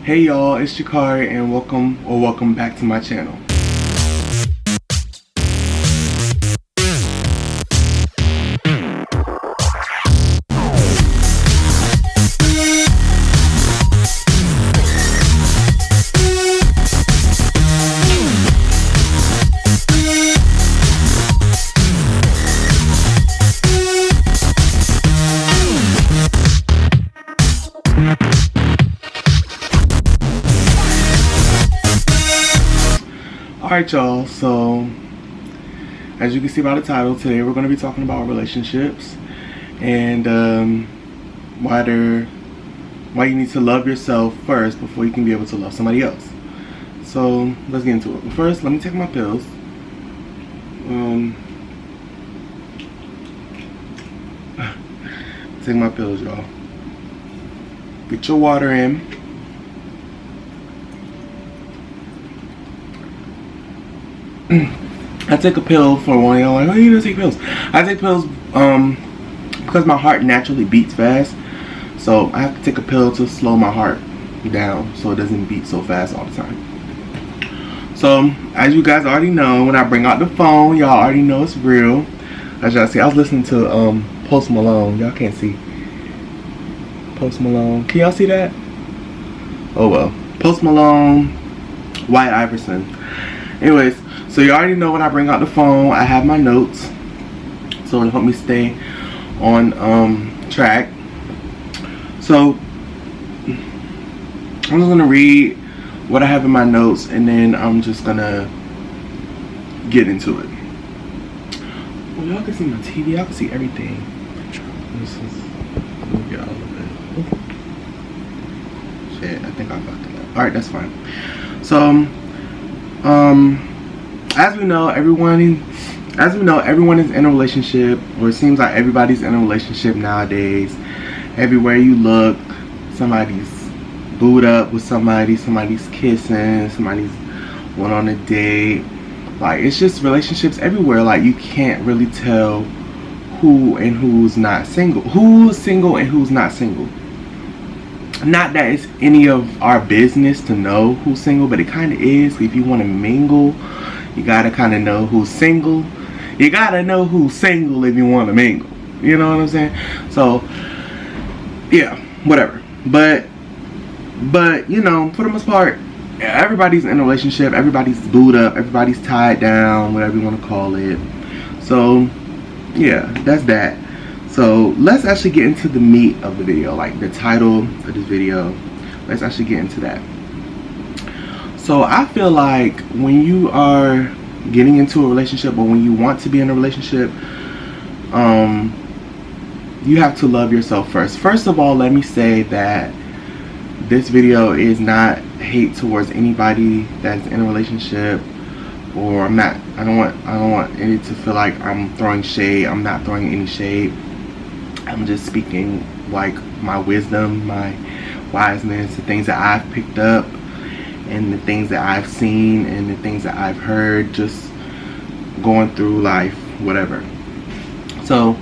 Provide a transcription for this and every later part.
Hey y'all, it's Jakari and welcome back to my channel. Alright y'all, so as you can see by the title, today we're going to be talking about relationships and why you need to love yourself first before you can be able to love somebody else. So let's get into it. First, let me take my pills. Take my pills, y'all. Get your water in. I take a pill for one. Y'all like, oh, you don't take pills. I take pills because my heart naturally beats fast, so I have to take a pill to slow my heart down so it doesn't beat so fast all the time. So as you guys already know, when I bring out the phone, y'all already know it's real. As y'all see, I was listening to Post Malone. Y'all can't see Post Malone. Can y'all see that? Oh well. Post Malone, White Iverson. Anyways, so you already know when I bring out the phone, I have my notes, so it'll help me stay on track. So I'm just gonna read what I have in my notes, and then I'm just gonna get into it. Well, y'all can see my TV, y'all can see everything. Let me get all of it. Shit, I think I fucked it up. Alright, that's fine. So as we know, everyone is in a relationship, or it seems like everybody's in a relationship nowadays. Everywhere you look, somebody's booed up with somebody, somebody's kissing, somebody's went on a date. Like, it's just relationships everywhere. Like, you can't really tell who and who's not single. Who's single and who's not single. Not that it's any of our business to know who's single, but it kind of is. If you want to mingle, you gotta kind of know who's single. You gotta know who's single if you want to mingle. You know what I'm saying? So, yeah, whatever. But you know, for the most part, everybody's in a relationship. Everybody's booed up. Everybody's tied down, whatever you want to call it. So, yeah, that's that. So let's actually get into the meat of the video, like the title of this video. Let's actually get into that. So I feel like when you are getting into a relationship, or when you want to be in a relationship, you have to love yourself first. First of all, let me say that this video is not hate towards anybody that's in a relationship, or I don't want it to feel like I'm throwing shade. I'm not throwing any shade. I'm just speaking like my wisdom, my wiseness, the things that I've picked up, and the things that I've seen, and the things that I've heard, just going through life, whatever. So,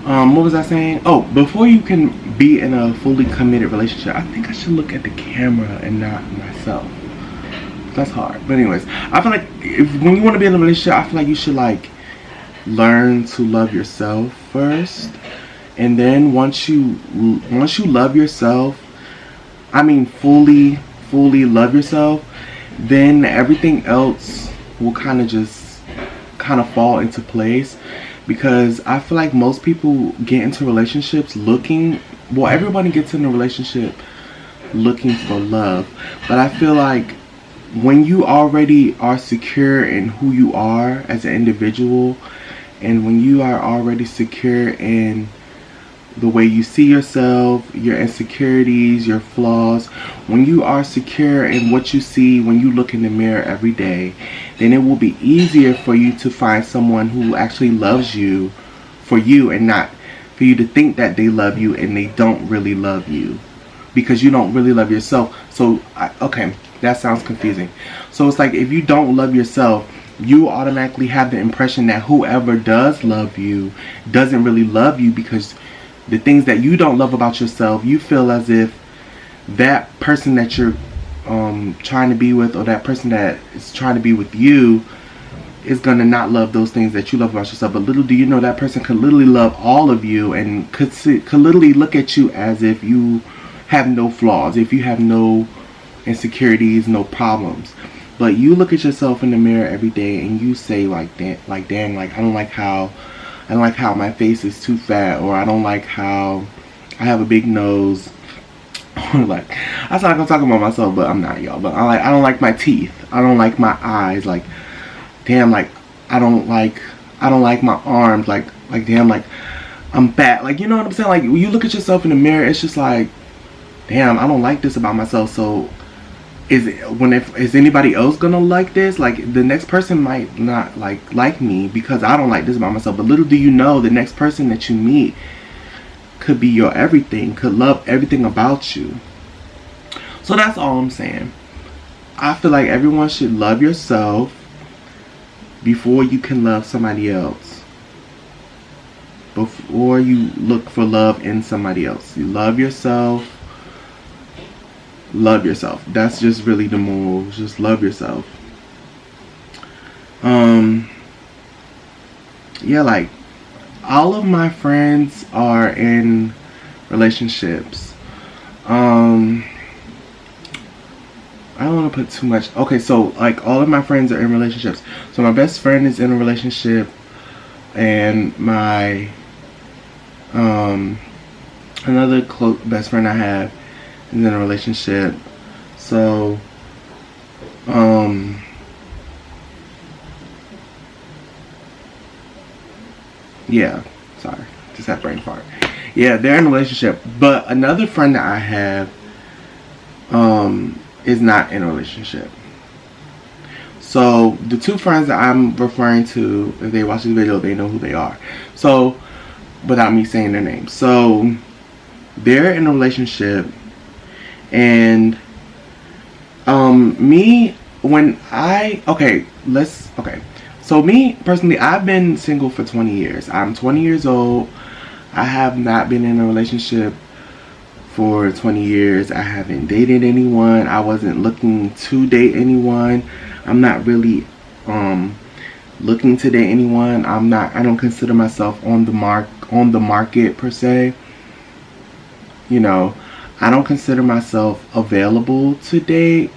what was I saying? Oh, before you can be in a fully committed relationship, I think I should look at the camera and not myself. That's hard. But anyways, I feel like when you want to be in a relationship, I feel like you should like learn to love yourself first. And then once you love yourself, I mean fully love yourself, then everything else will kind of fall into place. Because I feel like most people get into relationships everybody gets in a relationship looking for love. But I feel like when you already are secure in who you are as an individual, and when you are already secure in the way you see yourself, your insecurities, your flaws, when you are secure in what you see when you look in the mirror every day, then it will be easier for you to find someone who actually loves you for you, and not for you to think that they love you and they don't really love you, because you don't really love yourself. So, okay, that sounds confusing. So it's like, if you don't love yourself, you automatically have the impression that whoever does love you doesn't really love you, because the things that you don't love about yourself, you feel as if that person that you're trying to be with, or that person that is trying to be with you, is gonna not love those things that you love about yourself. But little do you know, that person could literally love all of you and could literally look at you as if you have no flaws, if you have no insecurities, no problems. But you look at yourself in the mirror every day and you say like, dang, like I don't like how my face is too fat, or I don't like how I have a big nose. Like, I sound like I'm talking about myself, but I'm not, y'all. But I don't like my teeth. I don't like my eyes. Like, damn, like I don't like my arms. Like damn, like I'm fat. Like, you know what I'm saying? Like, when you look at yourself in the mirror, it's just like, damn, I don't like this about myself. So is anybody else gonna like this? Like, the next person might not like me because I don't like this about myself. But little do you know, the next person that you meet could be your everything, could love everything about you. So that's all I'm saying. I feel like everyone should love yourself before you can love somebody else. Before you look for love in somebody else, you love yourself. Love yourself. That's just really the moral. Just love yourself. Yeah, like, all of my friends are in relationships. I don't want to put too much. Okay, so like, all of my friends are in relationships. So my best friend is in a relationship, and my another close best friend I have is in a relationship. So yeah, sorry, just had brain fart. Yeah, they're in a relationship. But another friend that I have is not in a relationship. So the two friends that I'm referring to, if they watch this video, they know who they are. So, without me saying their names. So they're in a relationship, and so me personally, I've been single for 20 years. I'm 20 years old. I have not been in a relationship for 20 years. I haven't dated anyone. I wasn't looking to date anyone. I'm not really looking to date anyone. I don't consider myself on the market per se. You know, I don't consider myself available to date.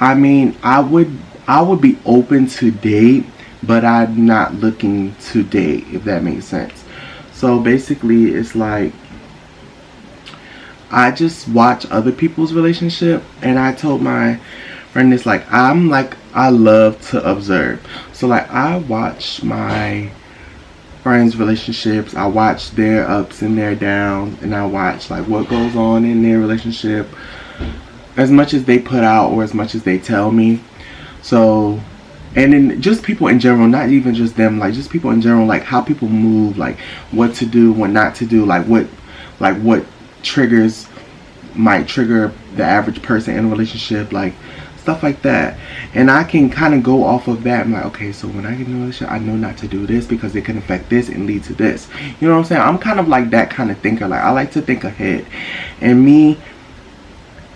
I mean, I would be open to date, but I'm not looking to date, if that makes sense. So basically, it's like, I just watch other people's relationship, and I told my friend this, like, I love to observe. So like, I watch my friends' relationships, I watch their ups and their downs, and I watch like what goes on in their relationship, as much as they put out or as much as they tell me. So, and then just people in general, not even just them, like just people in general, like how people move, like what to do, what not to do, like what triggers might trigger the average person in a relationship, like stuff like that. And I can kind of go off of that. I'm like, okay, so when I get in a relationship, I know not to do this because it can affect this and lead to this. You know what I'm saying? I'm kind of like that kind of thinker. Like, I like to think ahead. And me,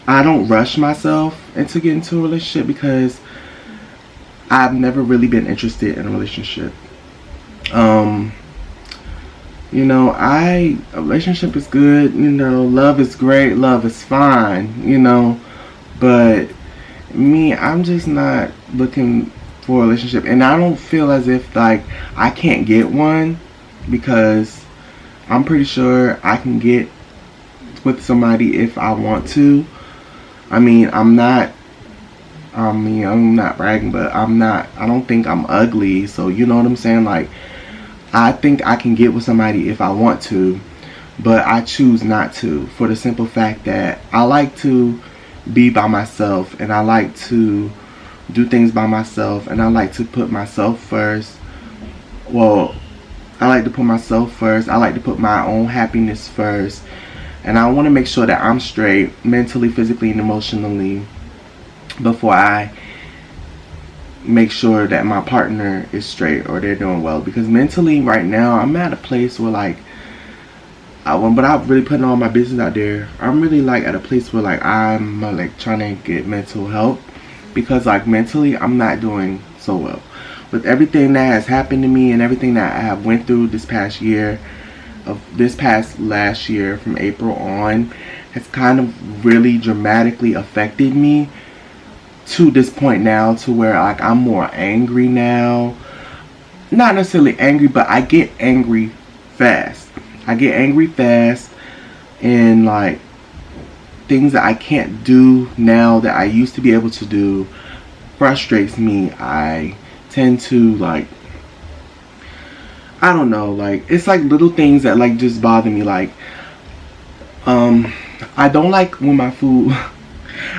I don't rush myself into getting into a relationship because I've never really been interested in a relationship. You know, a relationship is good, you know, love is great, love is fine, you know, but me, I'm just not looking for a relationship, and I don't feel as if like I can't get one, because I'm pretty sure I can get with somebody if I want to. I'm not bragging, but I don't think I'm ugly, so you know what I'm saying? Like, I think I can get with somebody if I want to, but I choose not to, for the simple fact that I like to be by myself, and I like to do things by myself, and I like to put myself first. Well, I like to put myself first. I like to put my own happiness first, and I want to make sure that I'm straight mentally, physically, and emotionally before I make sure that my partner is straight or they're doing well. Because mentally right now, I'm at a place where like but I'm really putting all my business out there. I'm really like at a place where like I'm like trying to get mental help, because like mentally I'm not doing so well with everything that has happened to me and everything that I have went through this past year, last year from April on, has kind of really dramatically affected me to this point now, to where like I'm more angry now. Not necessarily angry, but I get angry fast. And like things that I can't do now that I used to be able to do frustrates me. I tend to like, I don't know, like it's like little things that like just bother me. Like I don't like when my food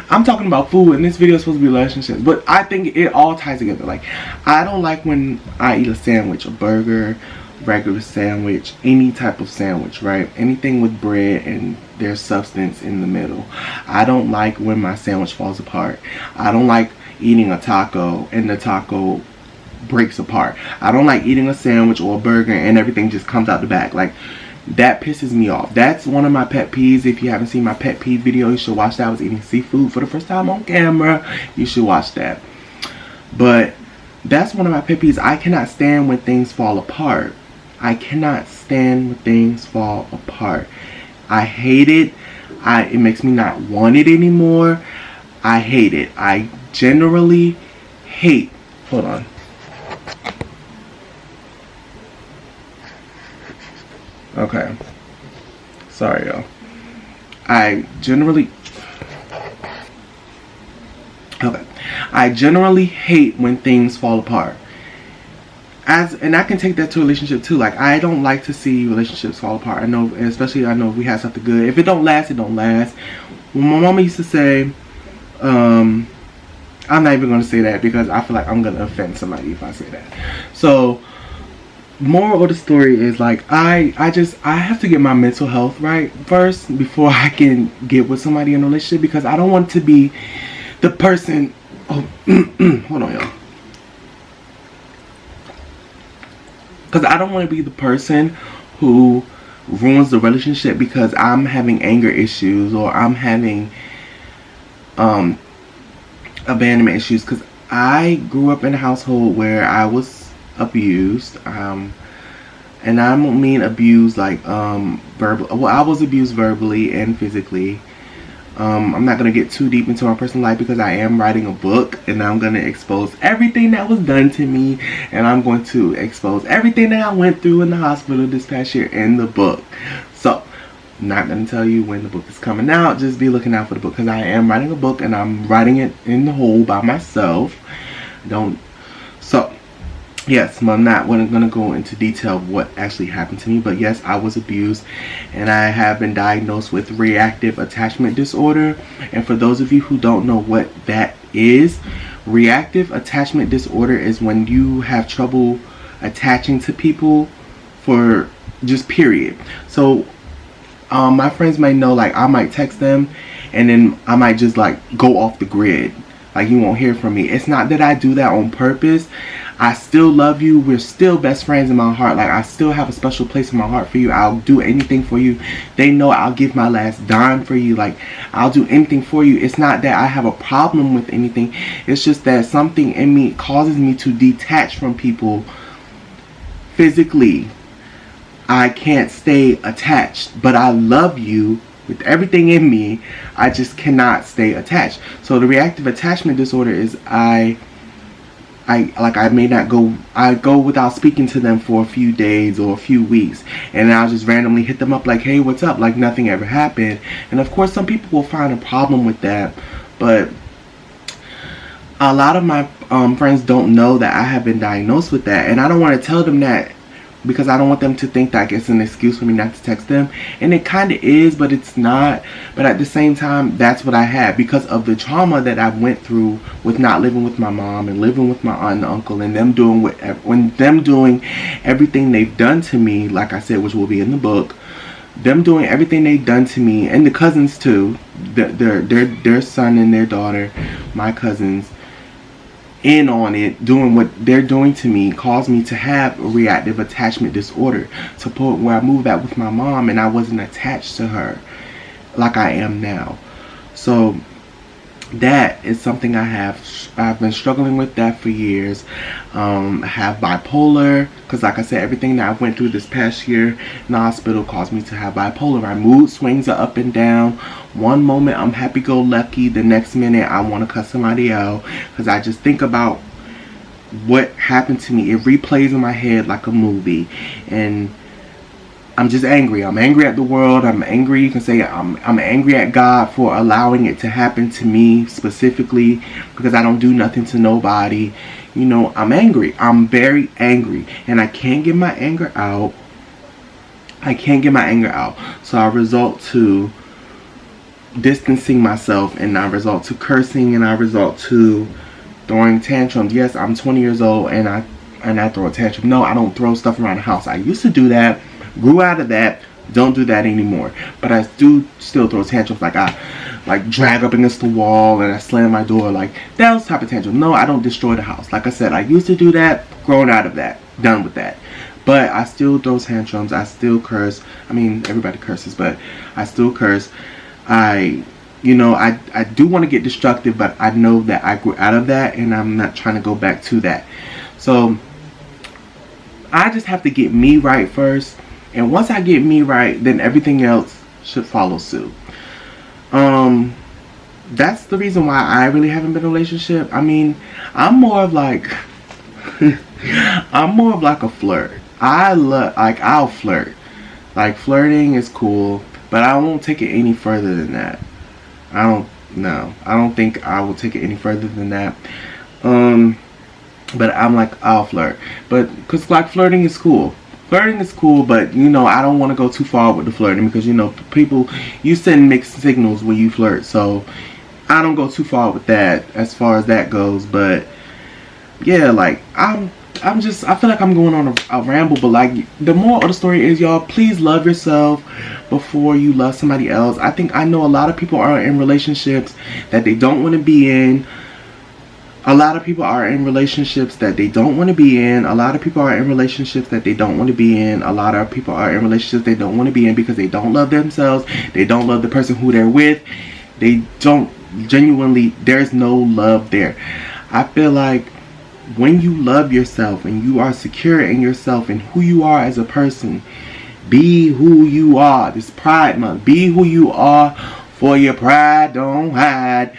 I'm talking about food, and this video is supposed to be relationships, but I think it all ties together. Like I don't like when I eat a sandwich, a burger, regular sandwich, any type of sandwich, right? Anything with bread and there's substance in the middle. I don't like when my sandwich falls apart. I don't like eating a taco and the taco breaks apart. I don't like eating a sandwich or a burger and everything just comes out the back. Like that pisses me off. That's one of my pet peeves. If you haven't seen my pet peeve video, you should watch that. I was eating seafood for the first time on camera. You should watch that. But that's one of my pet peeves. I cannot stand when things fall apart. I cannot stand when things fall apart. I hate it. It makes me not want it anymore. I hate it. I generally hate. Hold on. Okay. Sorry, y'all. I generally hate when things fall apart. And I can take that to a relationship too. Like I don't like to see relationships fall apart. I know, especially I know if we have something good. If it don't last, it don't last. When my mama used to say, I'm not even gonna say that because I feel like I'm gonna offend somebody if I say that. So moral of the story is like I have to get my mental health right first before I can get with somebody in a relationship, because I don't want to be the person. Oh, hold on, y'all. Because I don't want to be the person who ruins the relationship because I'm having anger issues or I'm having abandonment issues. Because I grew up in a household where I was abused, and I don't mean abused like verbal. Well, I was abused verbally and physically. I'm not going to get too deep into my personal life because I am writing a book, and I'm going to expose everything that was done to me, and I'm going to expose everything that I went through in the hospital this past year in the book. So I'm not going to tell you when the book is coming out. Just be looking out for the book, because I am writing a book and I'm writing it in the hole by myself. Yes, I'm not going to go into detail of what actually happened to me, but yes, I was abused, and I have been diagnosed with reactive attachment disorder. And for those of you who don't know what that is, reactive attachment disorder is when you have trouble attaching to people for just period. So my friends may know, like I might text them and then I might just like go off the grid. Like you won't hear from me. It's not that I do that on purpose. I still love you. We're still best friends in my heart. Like I still have a special place in my heart for you. I'll do anything for you. They know I'll give my last dime for you. Like I'll do anything for you. It's not that I have a problem with anything. It's just that something in me causes me to detach from people physically. I can't stay attached, but I love you with everything in me. I just cannot stay attached. So the reactive attachment disorder is I may not go, I go without speaking to them for a few days or a few weeks, and I'll just randomly hit them up like, hey, what's up, like nothing ever happened. And of course some people will find a problem with that, but a lot of my friends don't know that I have been diagnosed with that, and I don't want to tell them that because I don't want them to think that it's an excuse for me not to text them. And it kind of is, but it's not. But at the same time, that's what I had because of the trauma that I went through with not living with my mom and living with my aunt and uncle, and them doing everything they've done to me, like I said, which will be in the book. Them doing everything they've done to me, and the cousins too, their son and their daughter, my cousins. in on it, doing what they're doing to me, caused me to have a reactive attachment disorder, to the point where I moved out with my mom and I wasn't attached to her like I am now. So that is something I've been struggling with that for years. I have bipolar, because like I said, everything that I went through this past year in the hospital caused me to have bipolar. My mood swings are up and down. One moment I'm happy-go-lucky, the next minute I want to cuss somebody out, because I just think about what happened to me. It replays in my head like a movie, and I'm just angry. I'm angry at the world. I'm angry. You can say I'm angry at God for allowing it to happen to me specifically, because I don't do nothing to nobody. You know, I'm angry. I'm very angry, and I can't get my anger out. So I resort to distancing myself, and I resort to cursing, and I resort to throwing tantrums. Yes, I'm 20 years old, and I throw a tantrum. No, I don't throw stuff around the house. I used to do that. Grew out of that. Don't do that anymore. But I do still throw tantrums, like I drag up against the wall and I slam my door, like that was type of tantrum. No, I don't destroy the house. Like I said, I used to do that. Grown out of that. Done with that. But I still throw tantrums. I still curse. I mean, everybody curses, but I still curse. I do want to get destructive, but I know that I grew out of that, and I'm not trying to go back to that. So I just have to get me right first. And once I get me right, then everything else should follow suit. That's the reason why I really haven't been in a relationship. I mean, I'm more of like a flirt. I'll flirt. Like, flirting is cool, but I won't take it any further than that. I don't think I will take it any further than that. But I'll flirt. But, cause like flirting is cool. Flirting is cool, but I don't want to go too far with the flirting, because people, you send mixed signals when you flirt, so I don't go too far with that as far as that goes. But yeah, like I feel like I'm going on a ramble, but like the moral of the story is, y'all, please love yourself before you love somebody else. I know a lot of people are in relationships that they don't want to be in. A lot of people are in relationships that they don't want to be in. A lot of people are in relationships that they don't want to be in. A lot of people are in relationships they don't want to be in because they don't love themselves. They don't love the person who they're with. They don't genuinely, there's no love there. I feel like when you love yourself and you are secure in yourself and who you are as a person, be who you are. This Pride Month. Be who you are, for your pride don't hide.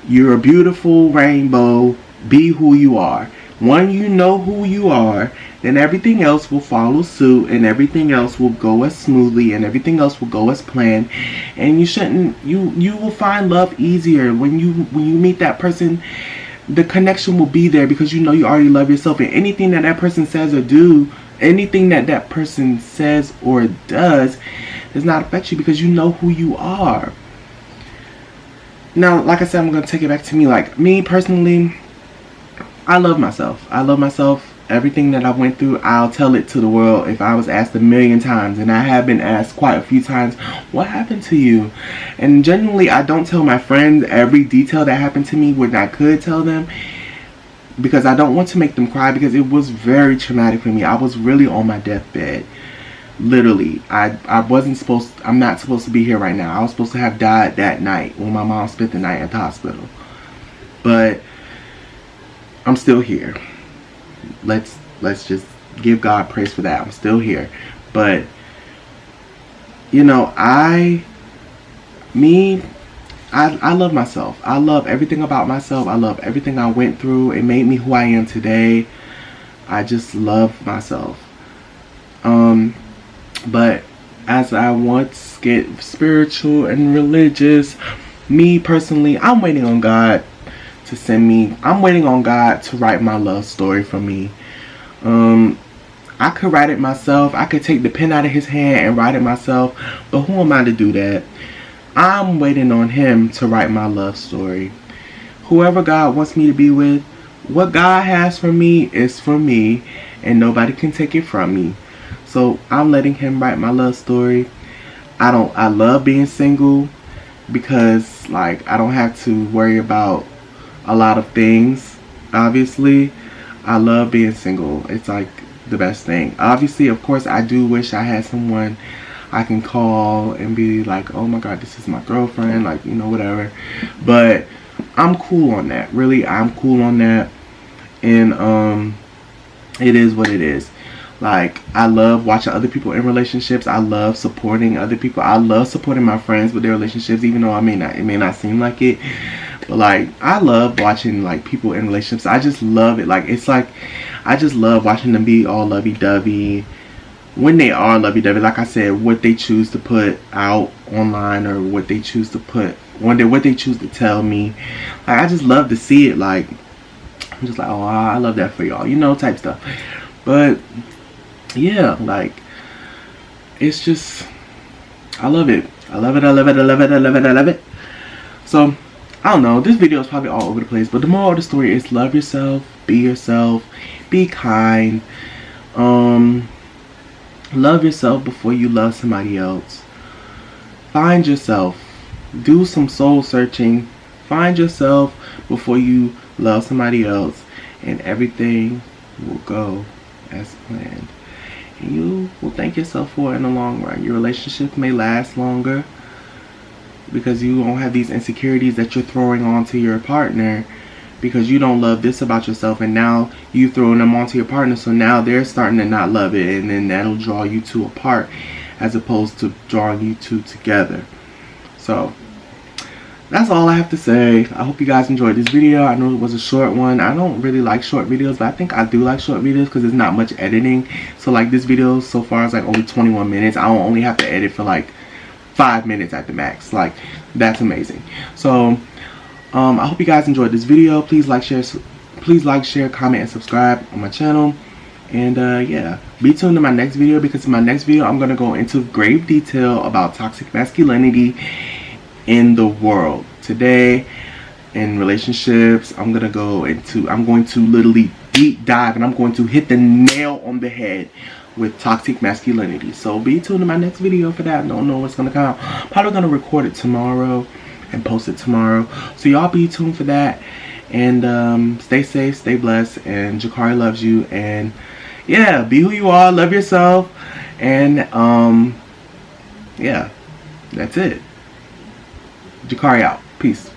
You're a beautiful rainbow. Be who you are. When you know who you are, then everything else will follow suit, and everything else will go as smoothly, and everything else will go as planned. And you will find love easier when you meet that person. The connection will be there because you already love yourself, and anything that person says or do, anything that person says or does does not affect you, because you know who you are. Now, like I said, I'm going to take it back to me. Like, me personally, I love myself. I love myself. Everything that I went through, I'll tell it to the world if I was asked 1,000,000 times. And I have been asked quite a few times, what happened to you? And genuinely, I don't tell my friends every detail that happened to me when I could tell them, because I don't want to make them cry, because it was very traumatic for me. I was really on my deathbed. Literally, I'm not supposed to be here right now. I was supposed to have died that night when my mom spent the night at the hospital. But I'm still here. Let's just give God praise for that. I'm still here. But I love myself. I love everything about myself. I love everything I went through. It made me who I am today. I just love myself. But as I once get spiritual and religious, me personally, I'm waiting on God to send me. I'm waiting on God to write my love story for me. I could write it myself. I could take the pen out of his hand and write it myself. But who am I to do that? I'm waiting on him to write my love story. Whoever God wants me to be with, what God has for me is for me, and nobody can take it from me. So I'm letting him write my love story. I love being single, because like I don't have to worry about a lot of things. Obviously, I love being single. It's like the best thing. Obviously, of course, I do wish I had someone I can call and be like, oh my god, this is my girlfriend, like, you know, whatever. But I'm cool on that. Really, I'm cool on that. And it is what it is. Like, I love watching other people in relationships. I love supporting other people. I love supporting my friends with their relationships, even though it may not seem like it. But like, I love watching like people in relationships. I just love it. Like, it's like, I just love watching them be all lovey-dovey. When they are lovey-dovey, like I said, what they choose to put out online, or what they choose to put, what they choose to tell me. Like, I just love to see it. Like, I'm just like, oh, I love that for y'all, you know, type stuff. But yeah, like, it's just, I love it. I love it. I love it. I love it. I love it. I love it. So, I don't know. This video is probably all over the place, but the moral of the story is love yourself, be kind. Love yourself before you love somebody else. Find yourself. Do some soul searching. Find yourself before you love somebody else, and everything will go as planned. And you will thank yourself for it in the long run. Your relationship may last longer because you won't have these insecurities that you're throwing onto your partner, because you don't love this about yourself, and now you throwing them onto your partner, so now they're starting to not love it, and then that'll draw you two apart as opposed to drawing you two together. So that's all I have to say. I hope you guys enjoyed this video. I know it was a short one. I don't really like short videos, but I think I do like short videos because there's not much editing. So like, this video so far is like only 21 minutes. I don't only have to edit for like 5 minutes at the max. Like, that's amazing. So I hope you guys enjoyed this video. Please like, share, comment, and subscribe on my channel. And yeah, be tuned to my next video, because in my next video I'm going to go into grave detail about toxic masculinity in the world. Today, in relationships, I'm going to literally deep dive, and I'm going to hit the nail on the head with toxic masculinity. So be tuned to my next video for that. I don't know what's going to come out. Probably going to record it tomorrow and post it tomorrow. So y'all be tuned for that. And stay safe, stay blessed, and Jahkarii loves you. And yeah, be who you are, love yourself, and yeah, that's it. Jahkarii out. Peace.